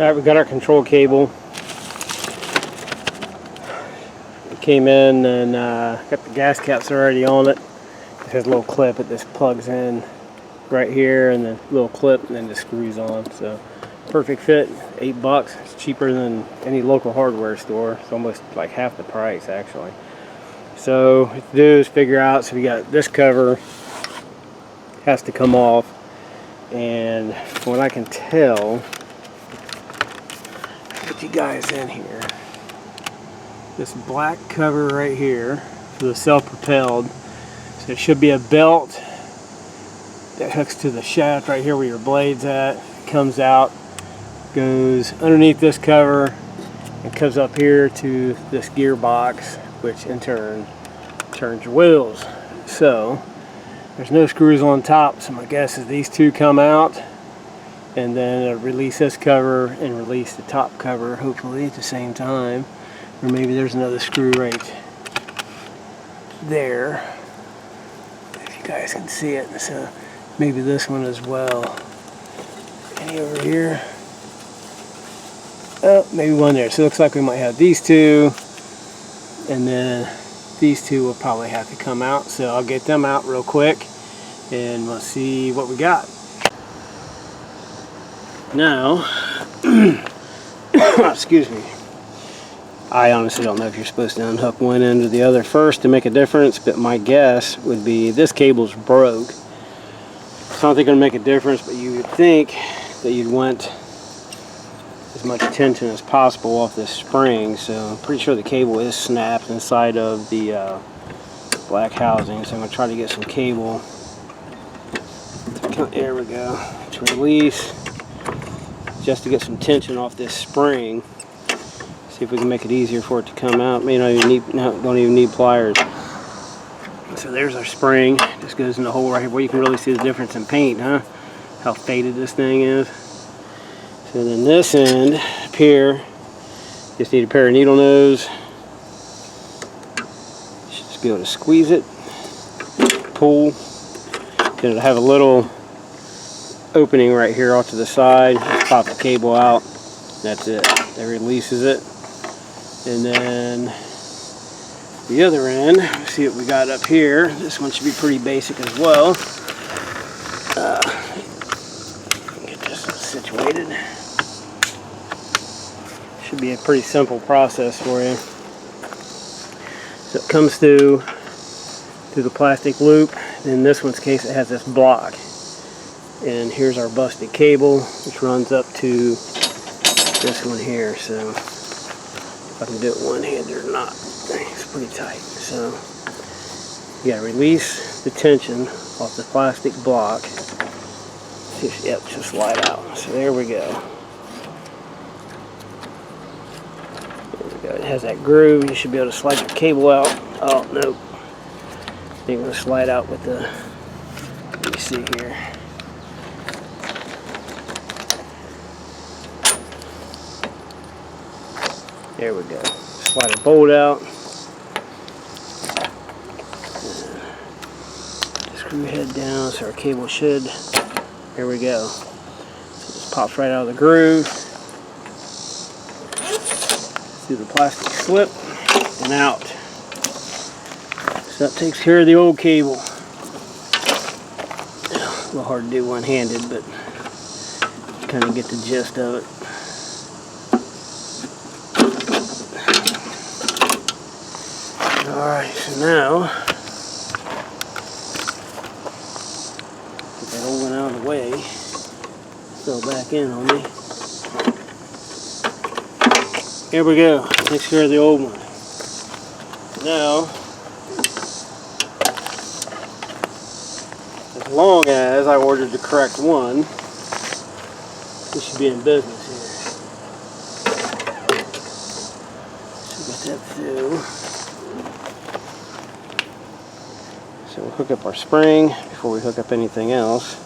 Alright, we got our control cable. It came in and got the gas caps already on it. It has a little clip that just plugs in right here, and then a little clip, and then just screws on. So perfect fit, $8. It's cheaper than any local hardware store. It's almost like half the price actually. So what to do is figure out, so we got this cover has to come off, and from what I can tell, put you guys in here, this black cover right here for the self-propelled, so there should be a belt that hooks to the shaft right here where your blade's at. It comes out, goes underneath this cover, and comes up here to this gearbox, which in turn turns your wheels. So there's no screws on top, so my guess is these two come out, and then it'll release this cover and release the top cover, hopefully at the same time. Or maybe there's another screw right there, if you guys can see it. So maybe this one as well. Any over here? Oh, maybe one there. So it looks like we might have these two, and then these two will probably have to come out. So I'll get them out real quick and we'll see what we got. Now, excuse me, I honestly don't know if you're supposed to unhook one end or the other first to make a difference, but my guess would be this cable's broke. It's not going to make a difference, but you would think that you'd want as much tension as possible off this spring. So I'm pretty sure the cable is snapped inside of the black housing. So I'm going to try to get some cable. There we go. To release, just to get some tension off this spring. See if we can make it easier for it to come out. May not even need, don't even need pliers. So there's our spring. Just goes in the hole right here where you can really see the difference in paint, huh? How faded this thing is. So then this end up here, just need a pair of needle nose. Should just be able to squeeze it, pull. Then it'll have a little opening right here off to the side. Just pop the cable out. That's it. That releases it. And then the other end, let's see what we got up here. This one should be pretty basic as well. Get this situated. Should be a pretty simple process for you. So it comes through the plastic loop. In this one's case, it has this block. And here's our busted cable, which runs up to this one here. So if I can do it one-handed or not, it's pretty tight. So you gotta release the tension off the plastic block. Yep, just slide out. So there we go. It has that groove. You should be able to slide your cable out. Oh, nope. You're going to slide out with the, let me see here. There we go. Slide a bolt out. Screw head down so our cable should, there we go. So it just pops right out of the groove. Through the plastic slip and out. So that takes care of the old cable. A little hard to do one-handed, but kind of get the gist of it. Alright, so now get that old one out of the way. Fell back in on me. Here we go. Takes care of the old one. Now, as long as I ordered the correct one, we should be in business here. So get that through. So we'll hook up our spring before we hook up anything else.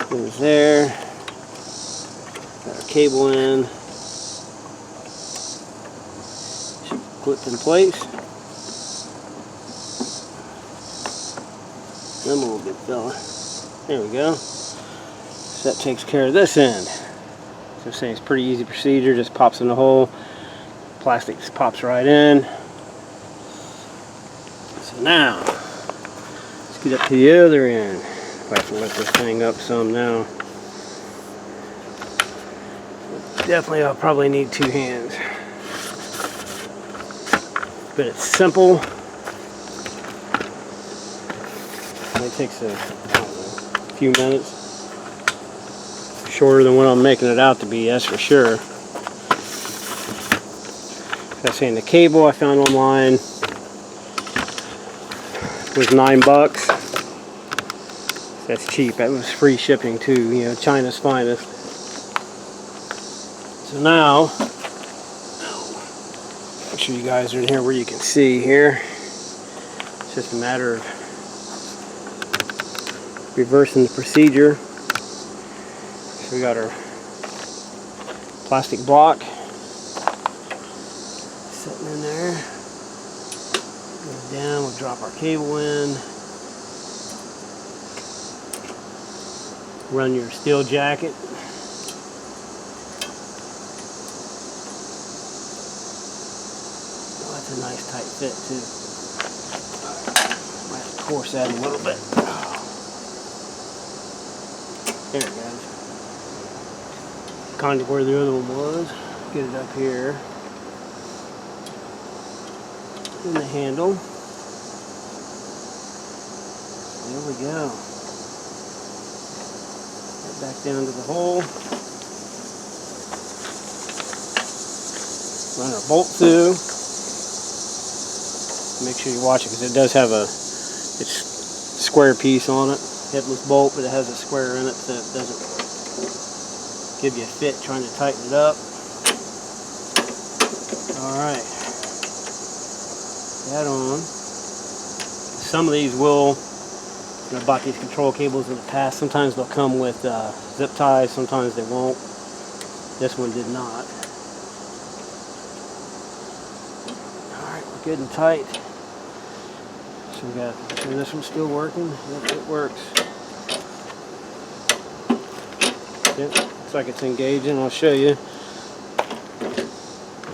Goes there. Got our cable in. Should clip in place. I'm a little bit fella. There we go. So that takes care of this end. So I'm saying it's pretty easy procedure, just pops in the hole, plastic just pops right in. So now, let's get up to the other end. I have to lift this thing up some now. Definitely I'll probably need 2 hands. But it's simple. It takes a few minutes. Shorter than what I'm making it out to be, that's for sure. That's saying the cable I found online was $9. That's cheap. That was free shipping too, you know, China's finest. So now, make sure you guys are in here where you can see here. It's just a matter of reversing the procedure. So we got our plastic block sitting in there. Go down, we'll drop our cable in. Run your steel jacket. Oh, that's a nice tight fit too. Might have to coarse that a little bit. There it goes. Kind of where the other one was. Get it up here. In the handle. There we go. Get back down to the hole. Run our bolt through. Make sure you watch it because it does have a square piece on it. Headless bolt, but it has a square in it so it doesn't give you a fit trying to tighten it up. Alright. That on. Some of these will, I bought these control cables in the past. Sometimes they'll come with zip ties, sometimes they won't. This one did not. Alright, we're good and tight. So we got, and this one's still working. Yep, it works. Yep, looks like it's engaging. I'll show you.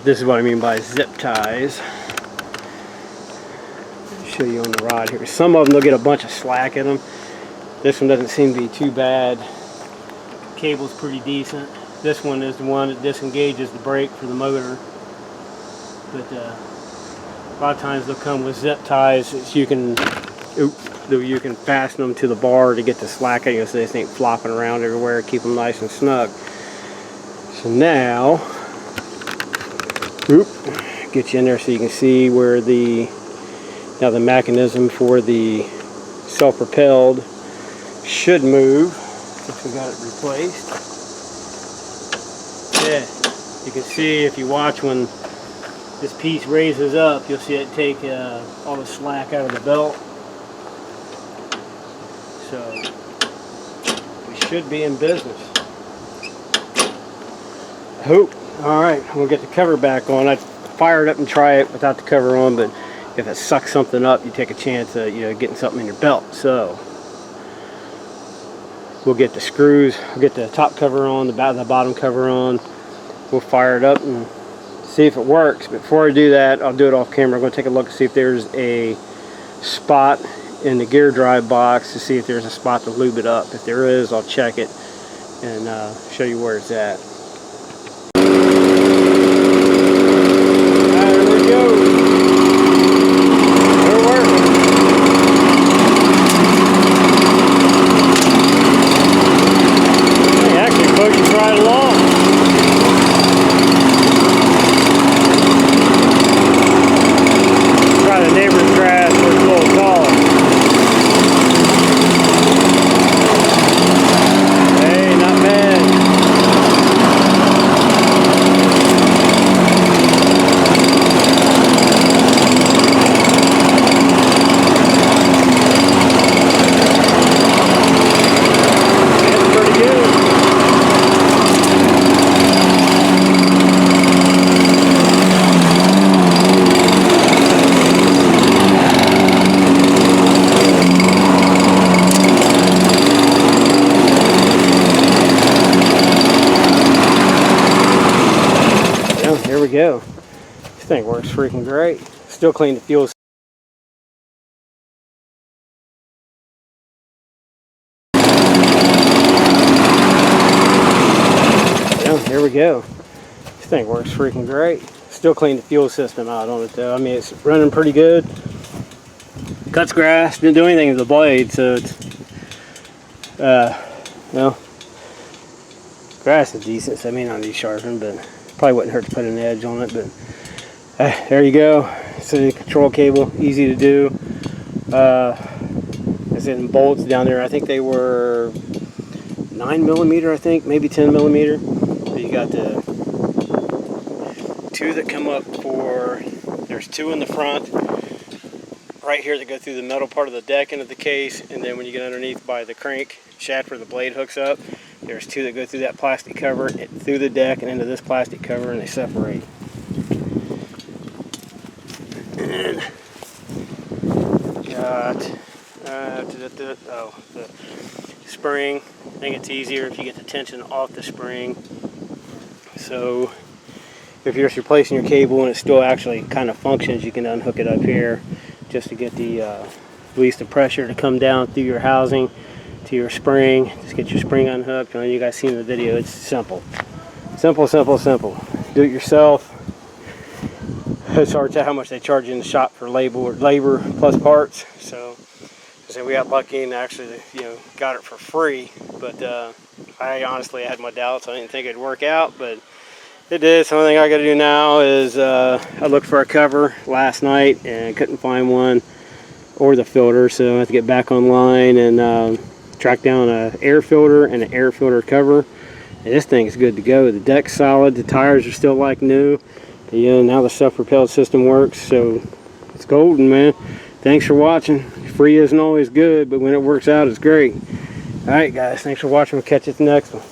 This is what I mean by zip ties. I'll show you on the rod here. Some of them they'll get a bunch of slack in them. This one doesn't seem to be too bad. The cable's pretty decent. This one is the one that disengages the brake for the motor. But a lot of times they'll come with zip ties so you can fasten them to the bar to get the slack out, so they ain't flopping around everywhere. Keep them nice and snug. So now, get you in there so you can see where the mechanism for the self-propelled should move since we got it replaced. Yeah, you can see if you watch when this piece raises up, you'll see it take all the slack out of the belt. So we should be in business. I hope. Alright, we'll get the cover back on. I'd fire it up and try it without the cover on, but if it sucks something up, you take a chance of getting something in your belt. So we'll get the screws, we'll get the top cover on, the bottom cover on. We'll fire it up and see if it works. Before I do that, I'll do it off camera. I'm going to take a look and see if there's a spot in the gear drive box to see if there's a spot to lube it up. If there is, I'll check it and show you where it's at. Alright, there we go. They're working. Hey, actually pushes right along. Try the neighbor's grass where it's a little tall. Hey, not bad. there we go. This thing works freaking great. Still clean the fuel. Yeah, there we go. This thing works freaking great. Still clean the fuel system out on it though. I mean, it's running pretty good. Cuts grass, didn't do anything to the blade, so it's well, grass is decent, so I may not need sharpening, but probably wouldn't hurt to put an edge on it. But there you go. It's a control cable, easy to do. There's in bolts down there. I think they were 9mm, I think, maybe 10mm. So you got the two that come up for. There's two in the front, right here, that go through the metal part of the deck into the case, and then when you get underneath by the crank shaft where the blade hooks up, there's two that go through that plastic cover, through the deck and into this plastic cover, and they separate. And got the spring. I think it's easier if you get the tension off the spring. So if you're just replacing your cable and it still actually kind of functions, you can unhook it up here just to get the release the pressure to come down through your housing to your spring. Just get your spring unhooked. I know you guys seen the video. It's simple. Simple, simple, simple. Do it yourself. It's hard to tell how much they charge you in the shop for labor plus parts. So we got lucky and actually, got it for free. But I honestly had my doubts. I didn't think it'd work out, but it did. So the only thing I got to do now is I looked for a cover last night and couldn't find one, or the filter. So I have to get back online and track down an air filter and an air filter cover. And this thing is good to go. The deck's solid. The tires are still like new. Now the self-propelled system works, so it's golden, man. Thanks for watching. Free isn't always good, but when it works out, it's great. All right, guys. Thanks for watching. We'll catch you at the next one.